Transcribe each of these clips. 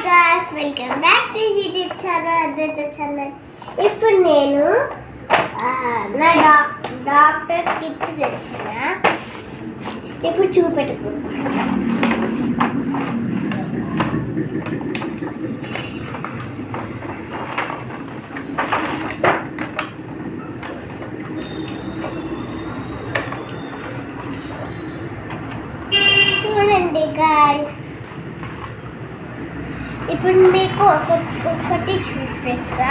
Guys, welcome back to YouTube channel Advaita channel. ఇప్పుడు నేను నా డాక్టర్ కిట్స్ తెచ్చిన. ఇప్పుడు చూపెట్టుకుంటాను. చూడండి గాయ్స్, ఇప్పుడు మీకు ఒక్కొక్కటి చూపిస్తా.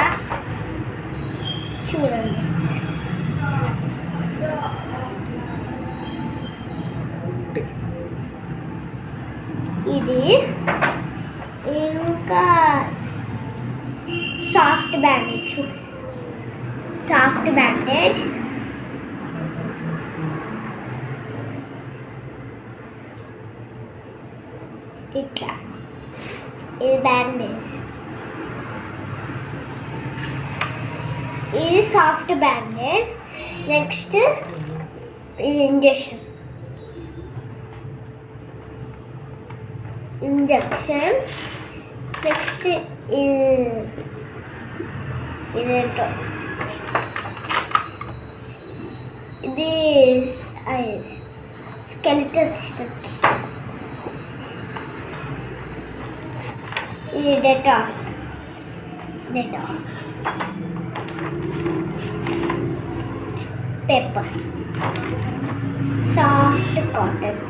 చూడండి, ఇది ఇంకా సాఫ్ట్ బ్యాండేజ్. సాఫ్ట్ బ్యాండేజ్ ఇట్లా, ఇది బ్యాండేజ్, ఇది సాఫ్ట్ బ్యాండేజ్. నెక్స్ట్ ఇది ఇంజెక్షన్. నెక్స్ట్ ఇదేంటో, ఇది స్కెలిటల్ సిస్టమ్కి. ఇది డెటాల్. Paper, soft cotton.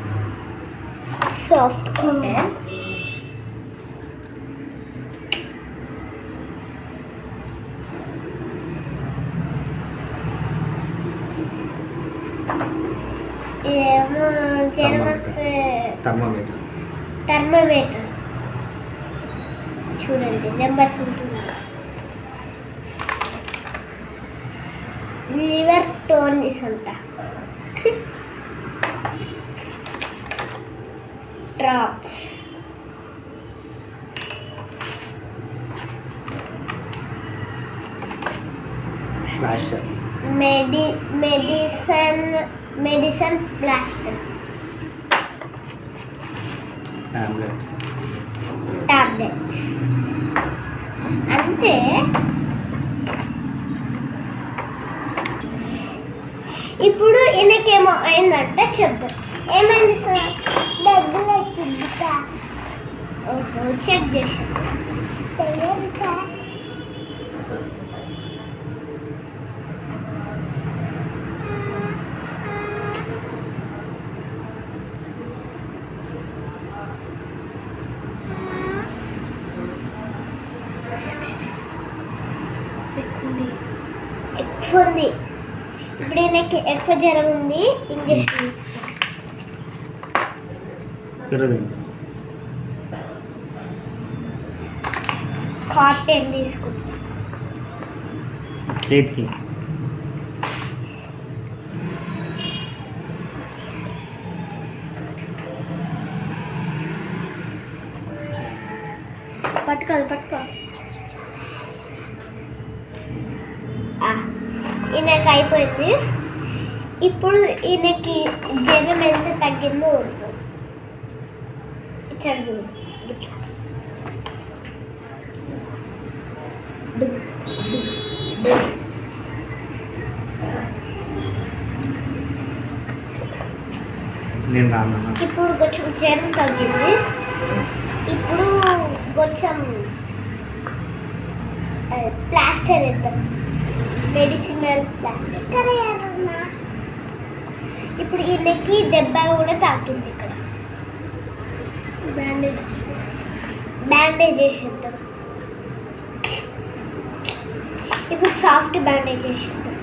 ఏమో థర్మోమీటర్. చూడండి, నెంబర్స్ ఉంటుంది. లివర్ టోనిస్ అంట. Drops, medicine plaster, tablets. అంతే. ఇప్పుడు ఈయనకేమో అయిందంటే చెప్తారు. ఏమైంది సార్? డబ్బులు అవుతుంది సార్. ఓహో, చెక్ చేశాను. ఎక్కువ ఉంది. ఇప్పుడు ఈయనకి ఎక్కువ జ్వరం ఉంది. ఇంజక్షన్ ఇస్తాను. కాటన్ తీసుకుంటాం చేతికి. పట్టుకో. ఈయనకి అయిపోయింది. ఇప్పుడు ఈయనకి జ్వరం ఎంత తగ్గిందో చదువు. ఇప్పుడు కొంచెం జ్వరం తగ్గింది. ఇప్పుడు కొంచెం ప్లాస్టర్ వేద్దాం. Medicinal plaster. ఇప్పుడు ఈయనకి దెబ్బ కూడా తాకింది. ఇక్కడ బ్యాండేజ్ వేసేద్దాం. ఇప్పుడు సాఫ్ట్ బ్యాండేజ్ వేసేద్దాం.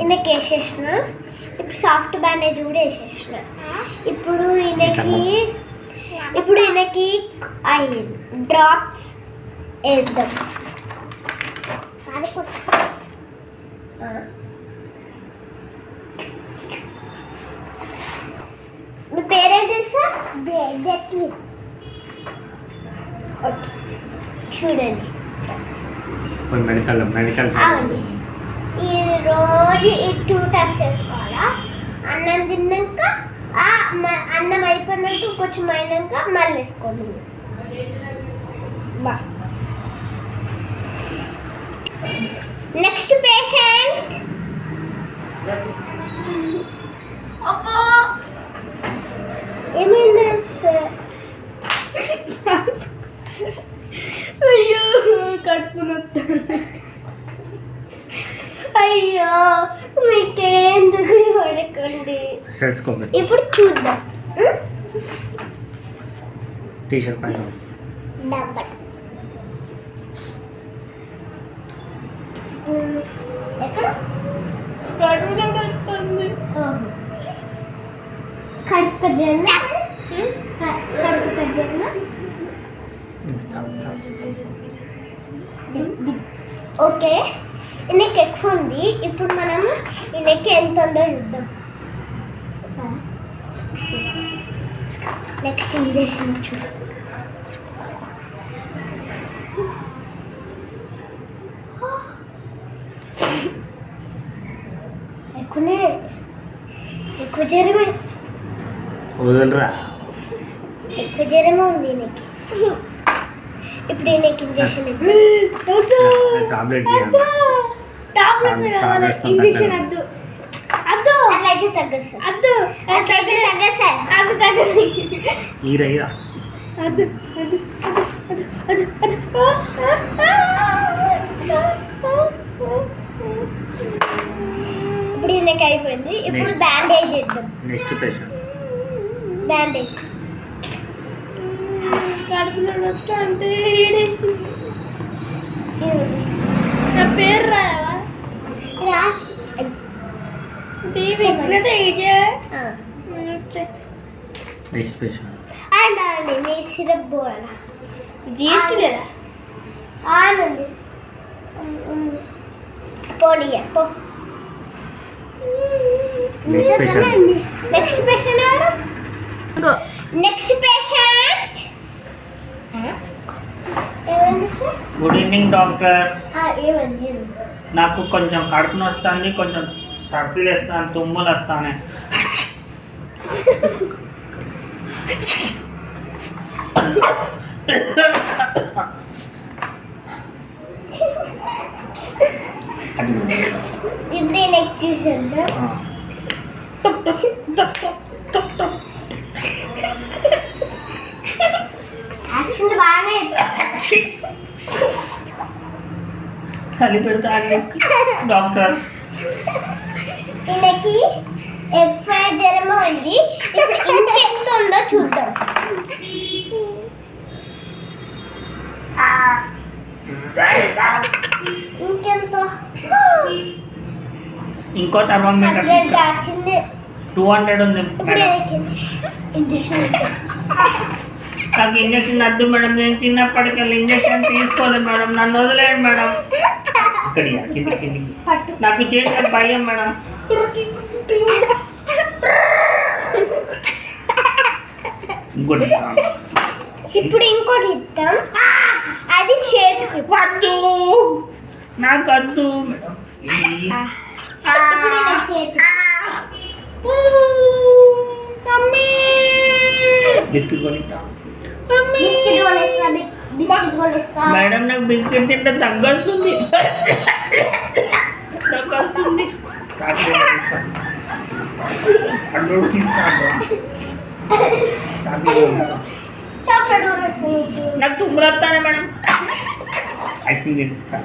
ఈయనకి వేసేసిన. ఇప్పుడు సాఫ్ట్ బ్యాండేజ్ కూడా వేసేసిన. ఇప్పుడు ఈయనకి డ్రాప్స్ వేద్దాం. మీ పేరేంటి సార్? ఓకే, చూడండి ఫ్రెండ్స్. మెడికల్ అవునండి. ఈ రోజు ఈ 2 టైమ్స్ వేసుకోవాలా. అన్నం తిన్నాక అన్నం అయిపోయినాక కొంచెం అయినాక మళ్ళీ వేసుకోండి. Next patient. ఏమైంది సార్? అయ్యో కడుపు నొస్తుంది. అయ్యో మీకేందుకు చూడకండి. ఇప్పుడు చూద్దాం. టీషర్ట్ పైన డబ్బట్ ఎక్కడ కడుపు నొస్తుంది. కడుపు జన్న కడుపు జన్న. ఓకే, నెక్ ఎక్కువ ఉంది. ఇప్పుడు మనం ఈ నెక్ ఎంత ఉందో చూద్దాం. నెక్స్ట్ ఇంజెక్షన్ చూద్దాం. ఎక్కువ జ్వరమే వదలరా. ఎక్కువ జ్వరమే ఉంది నీకు. ఇప్పుడు నీకు ఇంజెక్షన్ టాబ్లెట్స్ ఇంజక్షన్ వద్దు. అద్దు అట్లయితే తగ్గదు సార్. అద్దు అట్లయితే తగ్గదు సార్. అద్దు తగ్గదు. ఈరయ్యా అద్దు అద్దు అద్దు అద్దు. ఇప్పుడు ఈయనకి అయిపోయింది. ఇప్పుడు బ్యాండేజ్ చేద్దాం. Next patient. బ్యాండేజ్. కడుపులో నొప్పి అంటే ఏడేసి నా పేరు రాయవా? రాసి నెక్స్ట్ పేషెంట్. అండి మీ సిరప్ పోవాలా? జిఎస్టీ లేదా? అవునండి. పోనీయా పో. Next patient. నెక్స్ట్ పేషెంట్ ఎవరు? Next patient. ఏమండి సార్? Good evening doctor. ఏమండి? నాకు కొంచెం కడుపు నొస్తుంది, కొంచెం సర్ది వేస్తాను, తుమ్ములు వస్తానే. ఇప్పుడు నెక్స్ట్ చూసేద్దాం. యాక్షన్ బాగానే చలి పెడతా డాక్టర్. ఈయనకి ఎక్కువ జ్వరము ఉంది. ఇప్పుడు ఇంకెంత ఉందో చూద్దాం. ఇంకెంత? ఇంకో థర్మోమీటర్ 100 దాటింది. 200 ఉంది ఇప్పుడు మేడం. ఇంజక్షన్ నాకు ఇంజక్షన్ వద్దు మేడం. నేను చిన్నప్పటికెళ్ళి ఇంజక్షన్ తీసుకోలేదు మేడం. నన్ను వదిలేయండి మేడం. ఇక్కడ కిందికి నాకు చేసే భయం మేడం. ఇంకోటి ఇప్పుడు ఇంకోటి ఇద్దాం. అది చేతికి. వద్దు, నాకు వద్దు మేడం. ఇప్పుడు ఇలా చేతికి. బిస్కెట్ కొనిస్తా బిస్కెట్ కొనిస్తా. బిస్కెట్ కొనిస్తా. మేడం, నాకు బిస్కెట్ తింటే తగ్గొస్తుంది. చాక్లెట్ కొనిస్తా. నాకు తుమ్ములు వస్తానే మేడం. ఐస్ క్రీమ్ తింటా.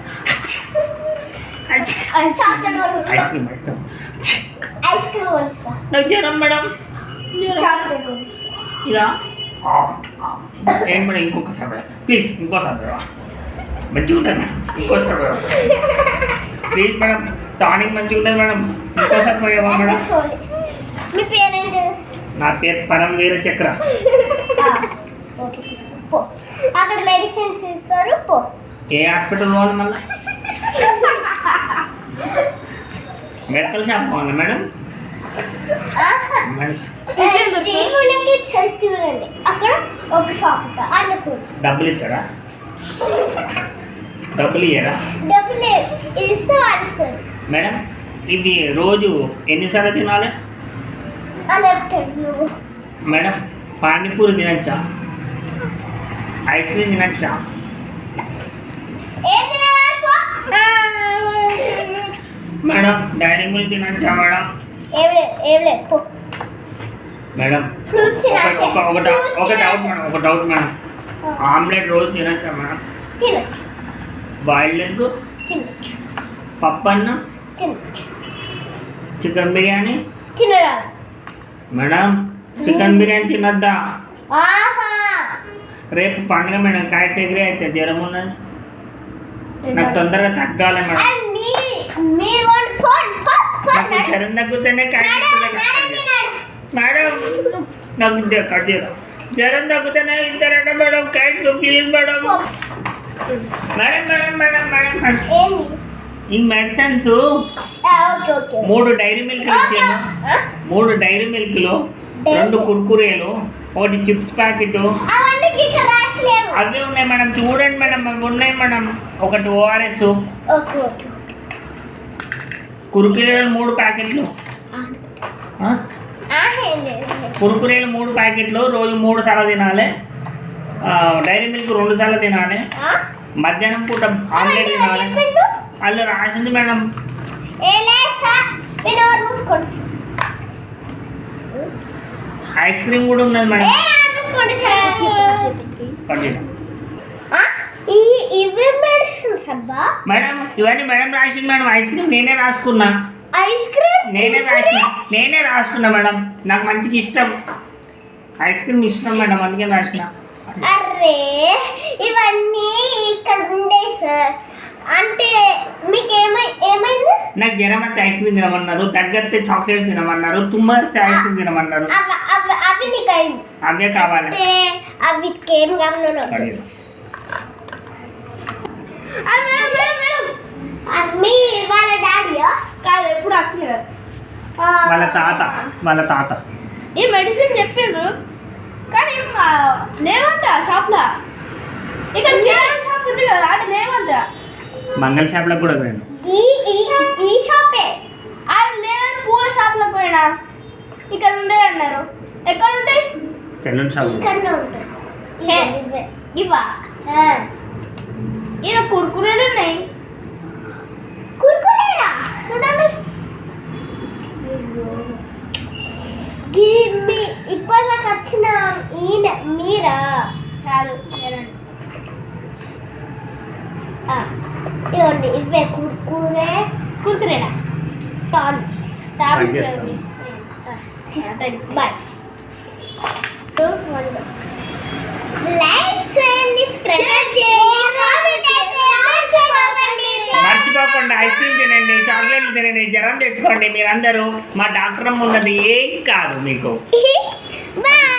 చాక్లెట్ కొనిస్తా. ఐస్ క్రీమ్ ఐస్ క్రీమ్ కొనిస్తా. నాకు జ్వరం మేడం. చాక్లెట్ కొనిస్తా. ఇలా ఏంటి మేడం? ఇంకొకసారి మేడం ప్లీజ్, ఇంకోసారి మంచిగా ఉంటుంది మేడం. ఇంకోసారి మేడం ప్లీజ్ మేడం. టానిక్ మంచిగా ఉంటుంది మేడం. ఇంకోసారి పోయావా మేడం? మీ పేరేంటి? నా పేరు పరమవీర చక్ర. ఓకే, పో. అక్కడ మెడిసిన్స్ ఇస్తారు, పో. ఏ హాస్పిటల్ పోవాలి మళ్ళీ? మెడికల్ షాప్ పోవాలి మేడం. శ్రీమునికి చూడండి, అక్కడ ఒక షాప్ అన్న చూడండి. డబ్బులు ఇస్తారా? డబ్బులు ఇయ్యరా డబ్బులు లేదు, ఇది ఇస్తే వాడిస్తారు మేడం? ఇవి రోజు ఎన్నిసార్లు తినాలి అని చెప్తాడు నువ్వు. మేడం? పానీపూరి తినచ్చా? ఐస్ క్రీమ్ తినచ్చా? ఏం తినాలి పో? మేడం డైరీ మిల్క్ తినచ్చా మేడం? ఏం లేదు పో. మేడం ఫ్రూట్స్ ఒక డౌట్ మేడం, ఆమ్లెట్ రోజు తినచ్చా మేడం? తినచ్చు బాయిల్డ్ ఎగ్, తినచ్చు పప్పు అన్నం, తినచ్చు. చికెన్ బిర్యానీ తినరా? మేడం చికెన్ బిర్యానీ తినద్దా? ఆహా రేపు పండుగ మేడం, కాయస్ ఎగిరేయచ్చా? జ్వరం ఉన్నది, నాకు తొందరగా తగ్గాలి మేడం. అండ్ మీరు ఫోన్ నాకు జ్వరం తగ్గుతేనే కాయస్ మేడం, నాకు కట్ చేయరా? జ్వరం తగ్గుతేనే ఇద్దరంట మేడం కాయస్, please madam. Madam madam madam madam madam ఏంది? ఈ మెడిసిన్స్ ఓకే ఓకే 3 డైరీ మిల్క్లు ఇచ్చాను. 3 డైరీ మిల్క్లు, 2 కుర్కురేలు, 1 చిప్స్ ప్యాకెట్, అవన్నీ ఇక్కడ రాసలేవు. అవి ఉన్నాయి మేడం. చూడండి మేడం, అవి ఉన్నాయి మేడం. 1 ORS, ఓకే ఓకే కుర్కురేలు 3 ప్యాకెట్లు, ఏం లేదు. కుర్కురేలు 3 ప్యాకెట్లు, రోజు 3 సార్లు తినాలి. డైరీ మిల్క్ 2 సార్లు తినాలి. మధ్యాహ్నం పూట ఆమ్లెట్ తినాలి. వాళ్ళు రాసింది మేడం. ఐస్ క్రీమ్ కూడా ఉన్నది మేడం. కంటిన్యూ. ఇవి మెడిసిన్స్ అబ్బా. మేడం ఇవన్నీ మేడం రాసింది మేడం. ఐస్ క్రీమ్ నేనే రాసుకున్నా. ఐస్ క్రీమ్ నేనే రాసుకున్నా మేడం. నాకు మంచిగా ఇష్టం ఐస్ క్రీమ్, ఇష్టం మేడం, అందుకే రాసిన. అరే ఇవన్నీ ఇక్కడ ఉండే సార్. అంటే మీకు ఏమైంది? నాకు జ్వరం వస్తే ఐస్ క్రీమ్ తినమన్నారు, దగ్గరతే చాక్లెట్స్ తినమన్నారు, తుమ్మస్తే ఐస్ క్రీమ్ తినమన్నారు. అవి నీకు అయింది. అవే కావాలి. అంటే అవి ఏం కావాలి? మీ వాళ్ళ డాడీయా? కాదు, ఎప్పుడు వచ్చింది కదా. వాళ్ళ తాత ఈ మెడిసిన్ చెప్పిండ్రు కానీ లేవంట షాప్లో. ఇక షాప్ ఉంది కదా, అది లేవంట. మంగళ షాప్లో కూడా పోయాను. ఈ షాపే అది లేదని పూల షాప్లో పోయినా. ఇక్కడ ఉండే అన్నారు. ఎక్కడ ఉంటాయి? Saloon shop. ఇక్కడనే ఉంటాయి. ఇవా ఈయన కుర్కురేలు ఉన్నాయి. కుర్కురేనా? చూడండి. ఇప్పటిదాకా వచ్చిన ఈయన మీరా? కాదు, ఇవ్వండి. ఇవే కుర్కురేనా? బాయ్. లైక్ చేయండి, సబ్స్క్రైబ్ చేయండి, కామెంట్ అయితే మర్చిపోకుండా ఐస్ క్రీమ్ తినండి, చాక్లెట్లు తినండి, జ్వరం తెచ్చుకోండి. మీరందరూ మా డాక్టర్ అమ్మ ఉన్నది ఏం కాదు మీకు. బాయ్.